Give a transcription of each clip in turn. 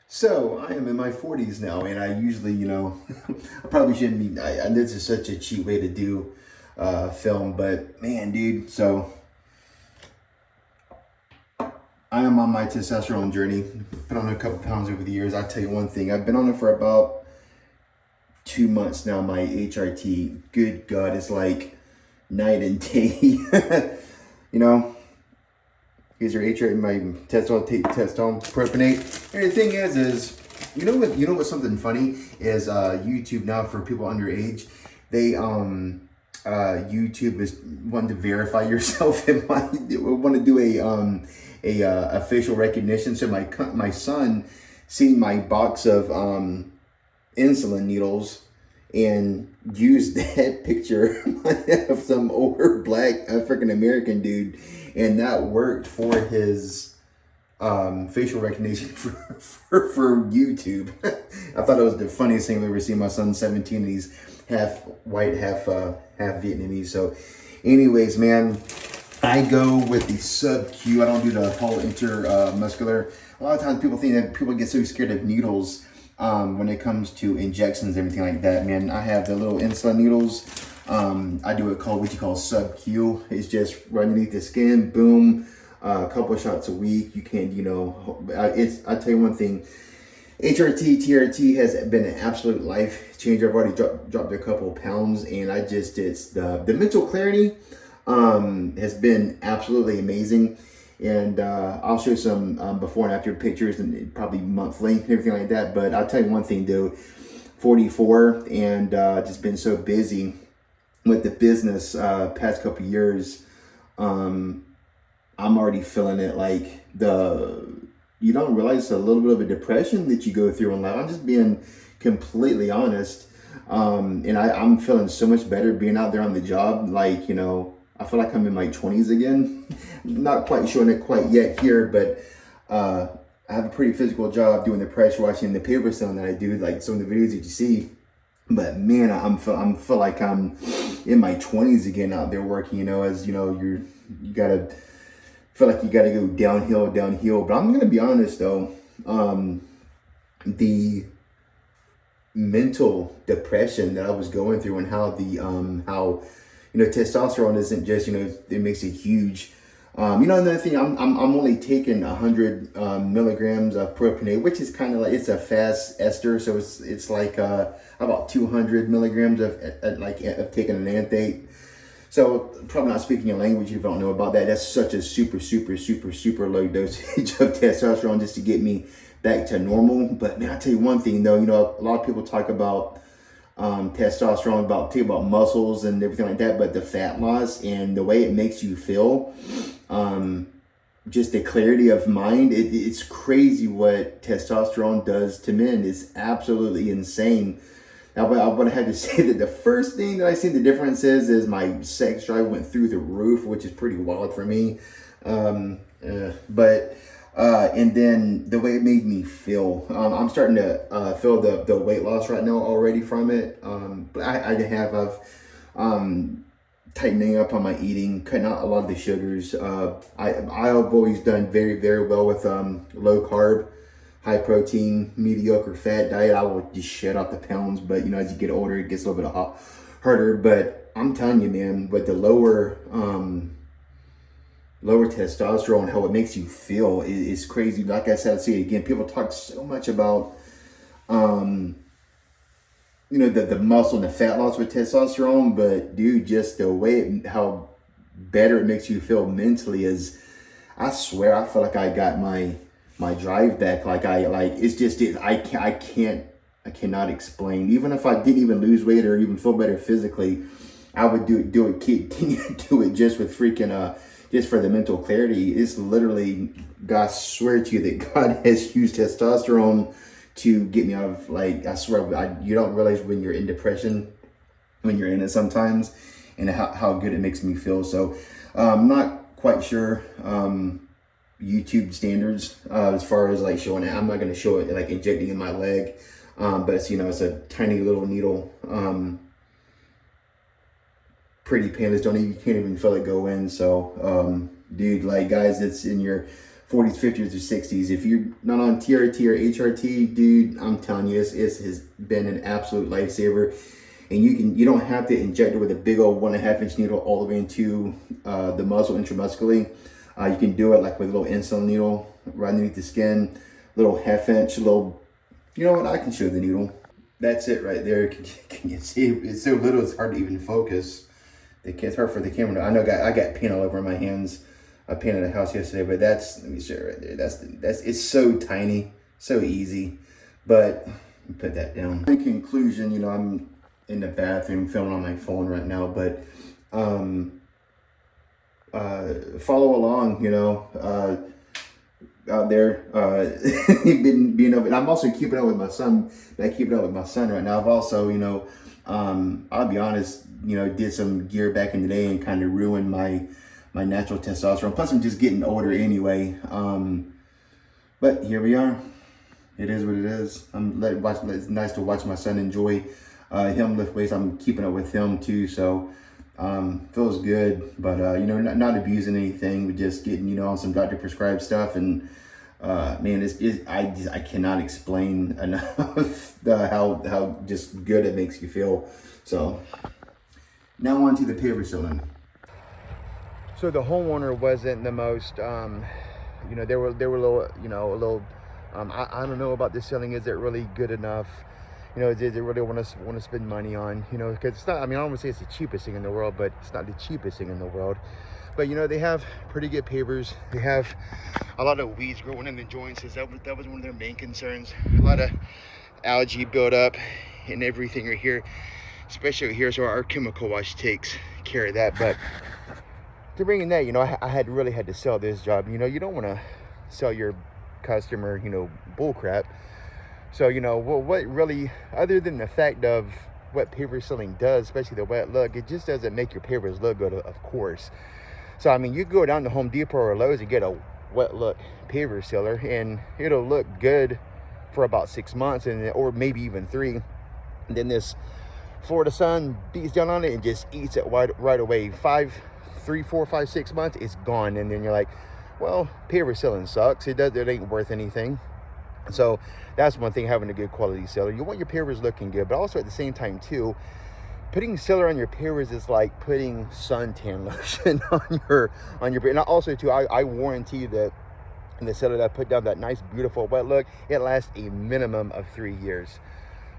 So I am in my 40s now, and I usually, I probably shouldn't be. This is such a cheap way to do film, but man, dude. So I am on my testosterone journey. Put on a couple pounds over the years. I'll tell you one thing. I've been on it for about 2 months now. My HRT, good God, it's like night and day. you know, Here's your HRT, my testosterone propionate. And the thing is you know what's something funny is YouTube now for people underage. They YouTube is wanting to verify yourself and want to do a facial recognition. So my son seen my box of insulin needles and used that picture of some older black African American dude, and that worked for his facial recognition for YouTube. I thought it was the funniest thing I've ever seen. My son's 17 and he's half white, half Vietnamese. So anyways, man, I go with the sub-Q. I don't do the whole intermuscular. A lot of times people think that people get so scared of needles when it comes to injections and everything like that. Man, I have the little insulin needles. I do what you call sub-Q. It's just right underneath the skin, boom, a couple of shots a week. You can't, I'll tell you one thing. HRT, TRT has been an absolute life changer. I've already dropped a couple of pounds, and it's the mental clarity has been absolutely amazing. And I'll show some before and after pictures, and probably monthly and everything like that. But I'll tell you one thing, though, 44 and just been so busy with the business past couple of years. I'm already feeling it, like you don't realize it's a little bit of a depression that you go through in life. I'm just being completely honest. And I'm feeling so much better being out there on the job. Like, I feel like I'm in my 20s again. Not quite showing it quite yet here, but I have a pretty physical job doing the pressure washing, the paper selling that I do, like some of the videos that you see. But man, I feel like I'm in my 20s again out there working. As you gotta feel like you gotta go downhill. But I'm gonna be honest though, the mental depression that I was going through, and how testosterone isn't just, it makes it huge. Another thing, I'm only taking 100 milligrams of propionate, which is kind of like, it's a fast ester, so it's like about 200 milligrams of taking an anthate. So probably not speaking your language if you don't know about that. That's such a super low dosage of testosterone just to get me back to normal. But man, I tell you one thing though, a lot of people talk about testosterone, about muscles and everything like that, but the fat loss and the way it makes you feel, just the clarity of mind, it's crazy what testosterone does to men. It's absolutely insane. Now, I would have to say that the first thing that I see the difference is my sex drive went through the roof, which is pretty wild for me. And then the way it made me feel, I'm starting to feel the weight loss right now already from it. But I've tightening up on my eating, cutting out a lot of the sugars. I've always done very, very well with low carb, high protein, mediocre fat diet. I will just shed off the pounds, but as you get older, it gets a little bit harder. But I'm telling you, man, with the lower testosterone, how it makes you feel is crazy. Like I said, I'll say it again, people talk so much about the muscle and the fat loss with testosterone, but dude, just the way how better it makes you feel mentally is, I swear, I feel like I got my drive back. I cannot explain. Even if I didn't even lose weight or even feel better physically, I would do it just with freaking just for the mental clarity. It's literally, God, swear to you that God has used testosterone to get me out of, I swear, you don't realize when you're in depression, when you're in it sometimes, and how good it makes me feel. So I'm not quite sure YouTube standards as far as showing it. I'm not going to show it injecting in my leg, but it's a tiny little needle, pretty painless. You can't even feel it go in. So dude, guys, it's in your 40s, 50s, or 60s. If you're not on TRT or HRT, dude, I'm telling you, it has been an absolute lifesaver. And you don't have to inject it with a big old 1.5-inch needle all the way into the muscle intramuscularly. You can do it like with a little insulin needle right underneath the skin, little 1/2 inch, little, you know what, I can show the needle. That's it right there. Can you see? It's so little, it's hard to even focus. It's hard for the camera. I know I got paint all over my hands. I painted a house yesterday, but let me show you right there. That's it's so tiny, so easy. But put that down. In conclusion, you know, I'm in the bathroom filming on my phone right now, but follow along, you know, out there, being over, and I'm also keeping up with my son. I keep it up with my son right now. I've also, you know, I'll be honest, you know, did some gear back in the day and kind of ruined my natural testosterone. Plus, I'm just getting older anyway. But here we are. It is what it is. It's nice to watch my son enjoy him lift weights. I'm keeping up with him too, so feels good. But you know, not abusing anything, but just getting, you know, on some doctor prescribed stuff. And man, I cannot explain enough how just good it makes you feel. So now on to the Paver cylinder. So the homeowner wasn't the most, you know, they were a little, you know, a little. I don't know about this ceiling. Is it really good enough? You know, does it really want to spend money on? You know, because it's not. I mean, I don't want to say it's the cheapest thing in the world, but it's not the cheapest thing in the world. But you know, they have pretty good pavers. They have a lot of weeds growing in the joints. That was one of their main concerns. A lot of algae buildup and everything right here, especially here. So our chemical wash takes care of that. But to bring in that, you know, I really had to sell this job. You know, you don't want to sell your customer, you know, bull crap. So, you know, what really, other than the fact of what paver sealing does, especially the wet look, it just doesn't make your pavers look good, of course. So, I mean, you go down to Home Depot or Lowe's and get a wet look paver sealer, and it'll look good for about 6 months, or maybe even 3. And then this Florida sun beats down on it and just eats it right away. 3, 4, 5, 6 months, it's gone. And then you're like, well, paver sealing sucks. It ain't worth anything. So that's one thing, having a good quality sealer. You want your pavers looking good, but also at the same time too, putting sealer on your pavers is like putting suntan lotion on your. And also too, I warranty that the sealer that I put down, that nice beautiful wet look, it lasts a minimum of 3 years.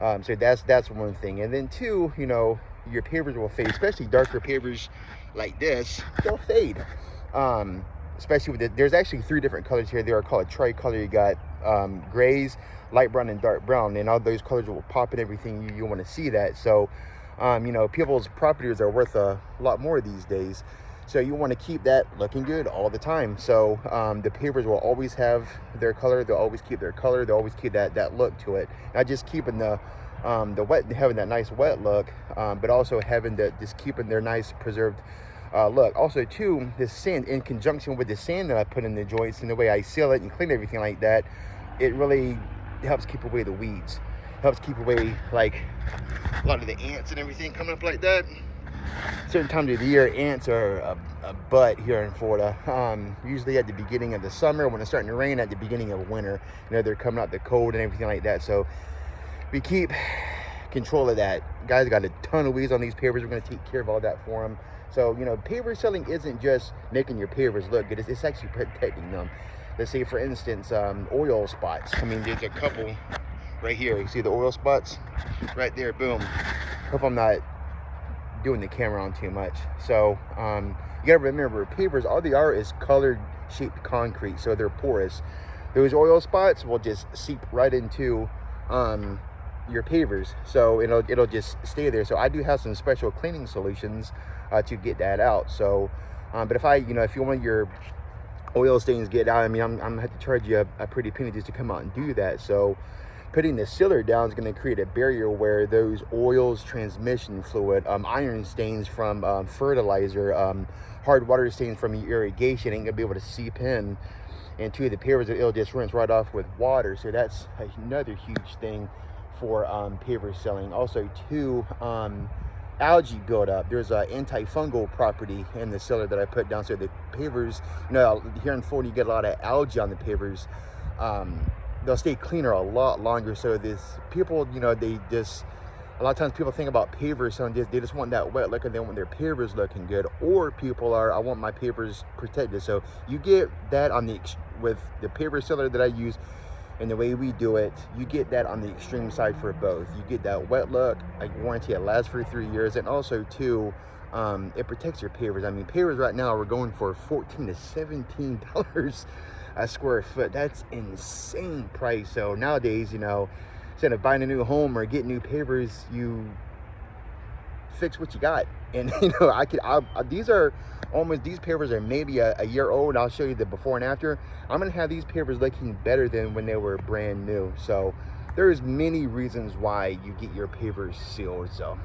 So that's one thing. And then two, you know, your pavers will fade, especially darker pavers like this, they'll fade. Especially with there's actually 3 different colors here. They are called tricolor. You got grays, light brown, and dark brown, and all those colors will pop and everything. You want to see that. So you know, people's properties are worth a lot more these days, so you want to keep that looking good all the time. So the pavers will always have their color. They'll always keep their color. They'll always keep that look to it. Not just keeping the wet, having that nice wet look, but also having just keeping their nice preserved look. Also too, this sand, in conjunction with the sand that I put in the joints and the way I seal it and clean everything like that, it really helps keep away the weeds, helps keep away like a lot of the ants and everything coming up like that. Certain times of the year, ants are a butt here in Florida. Usually at the beginning of the summer, when it's starting to rain, at the beginning of winter, you know, they're coming out the cold and everything like that. So we keep control of that. Guys got a ton of weeds on these pavers. We're going to take care of all that for them. So, you know, paver sealing isn't just making your pavers look good. It's actually protecting them. Let's say, for instance, oil spots. I mean, there's a couple right here. You see the oil spots? Right there, boom. Hope I'm not doing the camera on too much. So, you gotta remember, pavers, all they are is colored shaped concrete. So they're porous. Those oil spots will just seep right into your pavers. So it'll just stay there. So I do have some special cleaning solutions to get that out. So but if you want your oil stains get out, I mean, I'm gonna have to charge you a pretty penny just to come out and do that. So putting the sealer down is going to create a barrier where those oils, transmission fluid, iron stains from fertilizer, hard water stains from irrigation ain't gonna be able to seep in into the pavers. It'll just rinse right off with water. So that's another huge thing for paver sealing. Also too, algae buildup. There's an antifungal property in the sealer that I put down. So the pavers, you know, here in Florida, you get a lot of algae on the pavers. They'll stay cleaner a lot longer. So this people, you know, they just, a lot of times people think about pavers, so they just want that wet look and they want their pavers looking good. Or people are, I want my pavers protected. So you get that on the, with the paver sealer that I use and the way we do it, you get that on the extreme side for both. You get that wet look, I guarantee it lasts for 3 years, and also too, it protects your pavers. I mean, pavers right now we're going for $14 to $17 a square foot. That's insane price. So nowadays, you know, instead of buying a new home or getting new pavers, you fix what you got. And you know, these are almost, these pavers are maybe a year old. I'll show you the before and after. I'm gonna have these pavers looking better than when they were brand new. So there's many reasons why you get your pavers sealed. So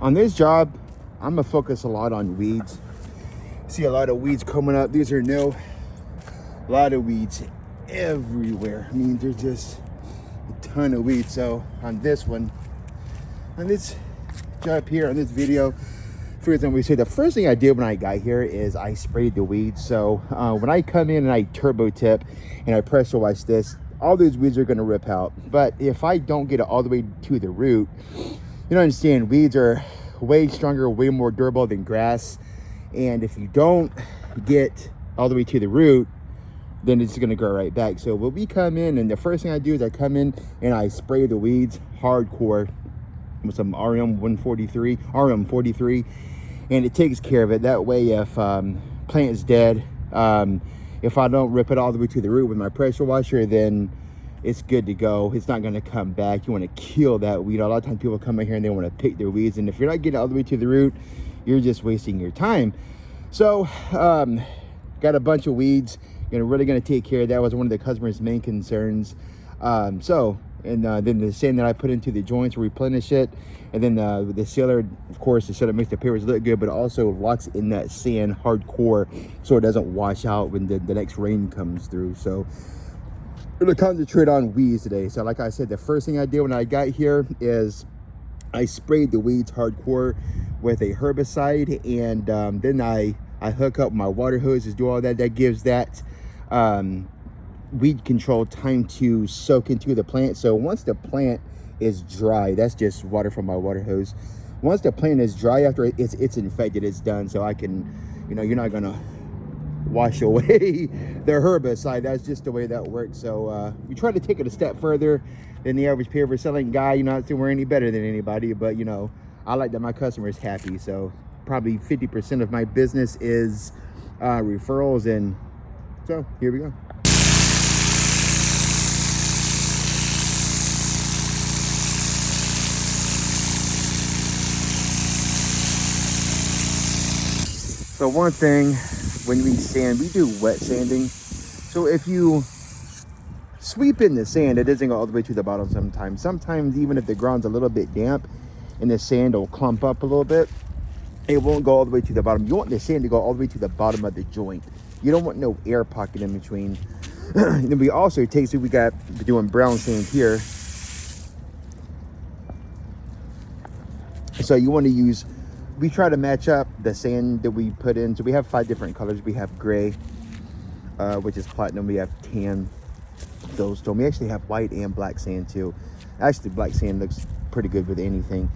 on this job, I'm gonna focus a lot on weeds. See a lot of weeds coming up. These are new. A lot of weeds everywhere. I mean, there's just a ton of weeds. So on this one, on this job here, on this video, for example, we say the first thing I did when I got here is I sprayed the weeds. So when I come in and I turbo tip and I pressure wash this, all those weeds are going to rip out. But if I don't get it all the way to the root, you don't understand, weeds are way stronger, way more durable than grass. And if you don't get all the way to the root, then it's going to go right back. So when we come in, and the first thing I do is I come in and I spray the weeds hardcore with some RM 43, and it takes care of it. That way, if plant is dead, if I don't rip it all the way to the root with my pressure washer, then it's good to go. It's not going to come back. You want to kill that weed. A lot of times people come in here and they want to pick their weeds, and if you're not getting all the way to the root, you're just wasting your time. So got a bunch of weeds, really going to take care of that. Was one of the customer's main concerns. Then the sand that I put into the joints, replenish it, and then the sealer, of course, the sealer makes the pavers look good, but also locks in that sand hardcore so it doesn't wash out when the next rain comes through. So we're going to concentrate on weeds today. So like I said, the first thing I did when I got here is I sprayed the weeds hardcore with a herbicide, and then I hook up my water hoses, do all that. That gives that weed control time to soak into the plant. So once the plant is dry, that's just water from my water hose. Once the plant is dry, after it's infected, it's done. So I can, you're not gonna wash away the herbicide. That's just the way that works. So we try to take it a step further than the average paver selling guy. Not that we're any better than anybody, but I like that my customer is happy. So probably 50% of my business is referrals, and so here we go. So one thing, when we sand, we do wet sanding. So if you sweep in the sand, it doesn't go all the way to the bottom sometimes. Sometimes even if the ground's a little bit damp and the sand will clump up a little bit, it won't go all the way to the bottom. You want the sand to go all the way to the bottom of the joint. You don't want no air pocket in between. And then we also take, so we got doing brown sand here. So you want to use, we try to match up the sand that we put in. So we have 5 different colors. We have gray, which is platinum. We have tan, goldstone. We actually have white and black sand too. Actually, black sand looks pretty good with anything.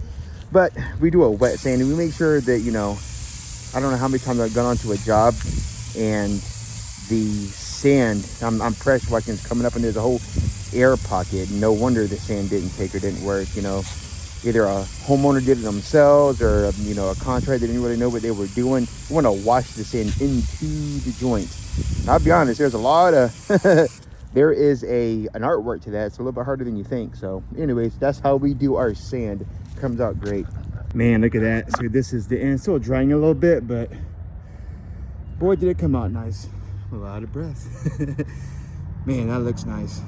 But we do a wet sand, and we make sure that, I don't know how many times I've gone onto a job and the sand, I'm pressure washing, it's coming up and there's a whole air pocket. No wonder the sand didn't take or didn't work. Either a homeowner did it themselves, or a contractor didn't really know what they were doing. You want to wash the sand into the joint. I'll be honest, there's a lot of there is an artwork to that. It's a little bit harder than you think. So anyways, that's how we do our sand. Comes out great. Man, look at that. So this is the end. It's still drying a little bit, but boy, did it come out nice. A lot of breath. Man, that looks nice.